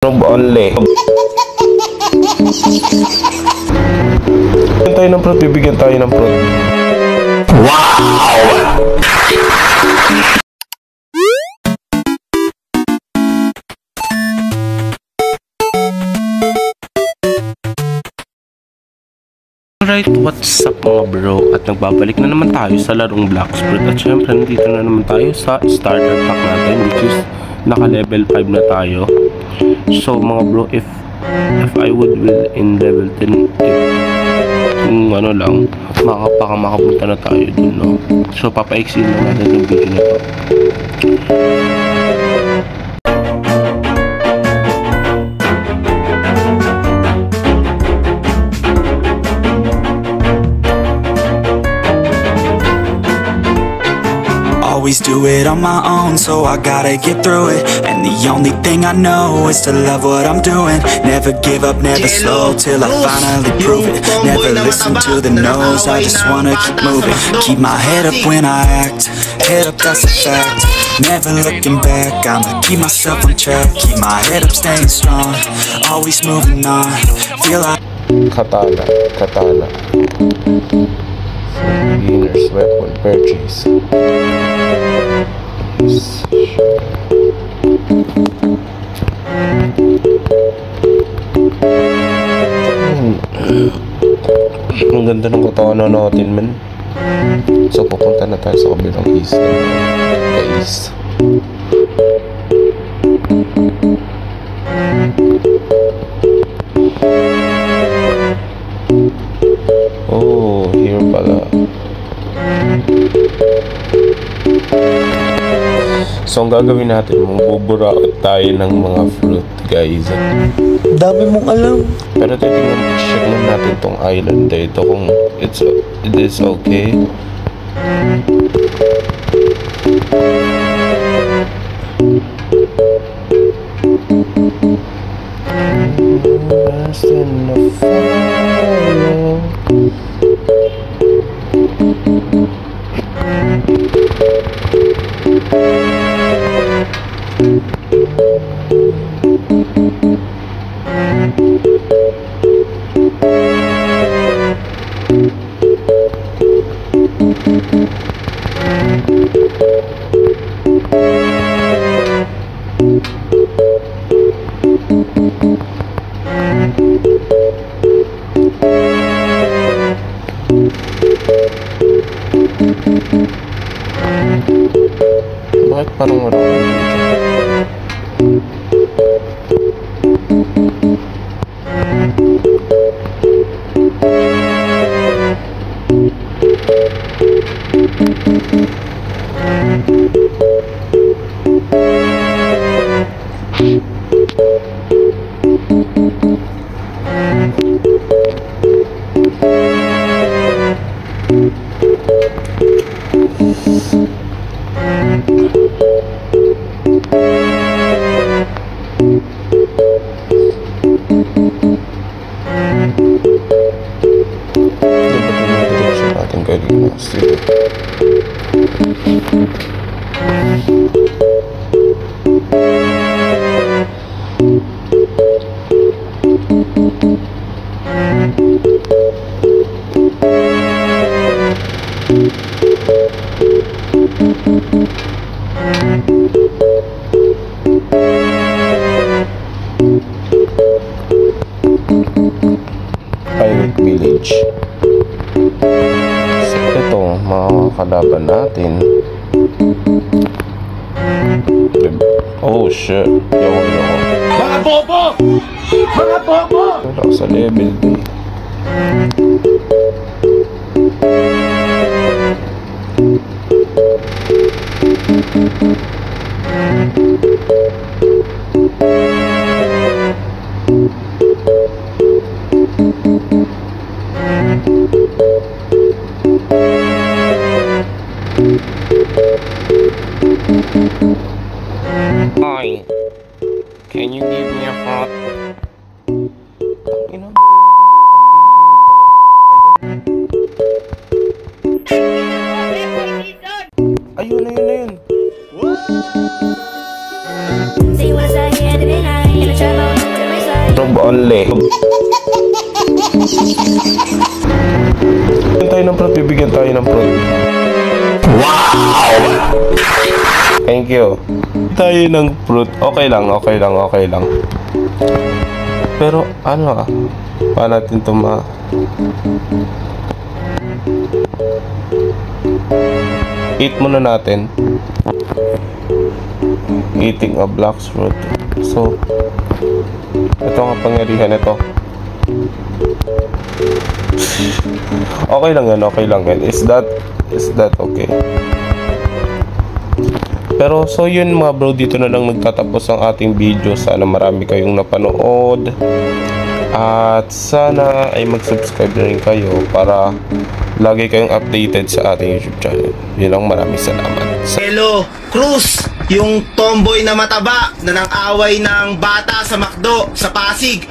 Only. Bibigyan tayo ng fruit, bibigyan tayo ng fruit. Wow! Alright, what's up mga bro? At nagbabalik na naman tayo sa larong Blox Fruit. At syempre, nandito na naman tayo sa starter pack natin, which is naka level 5 na tayo. So mga bro, if I would will in level 10, kung ano lang, makapunta na tayo dun, no? So papaiksin lang natin yung video na to. Always do it on my own, so I gotta get through it. And the only thing I know is to love what I'm doing. Never give up, never slow, till I finally prove it. Never listen to the no's, I just wanna keep moving. Keep my head up when I act, head up, that's a fact. Never looking back, I'ma keep myself on track. Keep my head up, staying strong, always moving on. Feel like Katana. Beginner's weapon purchase. Ang ganda ng katawan natin, man. So pupunta na tayo sa kabilang isla, guys. Oh, here pala. So ang gagawin natin, magbuburaot tayo ng mga fruit, guys. Dami mong alam. Pero check lang natin tong island dito kung it is okay. Lost in the fire. Bakit parang wala ko Pirate Village. So, ito, mga kalaban natin. Oh shit. Yoko. Mga bobo! Mga bobo! Wala ko sa level B. Hi, can you give me a fruit? Ayun na yun. See you when I say at the midnight in the trouble. Prove only. Bibigyan tayo ng fruit. Wow! Thank you. Tayo ng fruit. Okay lang. Pero ano paano natin ito eat muna natin. Eating a black fruit. So, ito ang pangyarihan ito. Okay lang yan. Is that okay? Pero so yun mga bro, dito na lang nagtatapos ang ating video. Sana marami kayong napanood. At sana ay mag-subscribe na rin kayo para lagi kayong updated sa ating YouTube channel. Yun lang, maraming salamat. Hello, Cruz, yung tomboy na mataba na nang away ng bata sa McDo sa Pasig.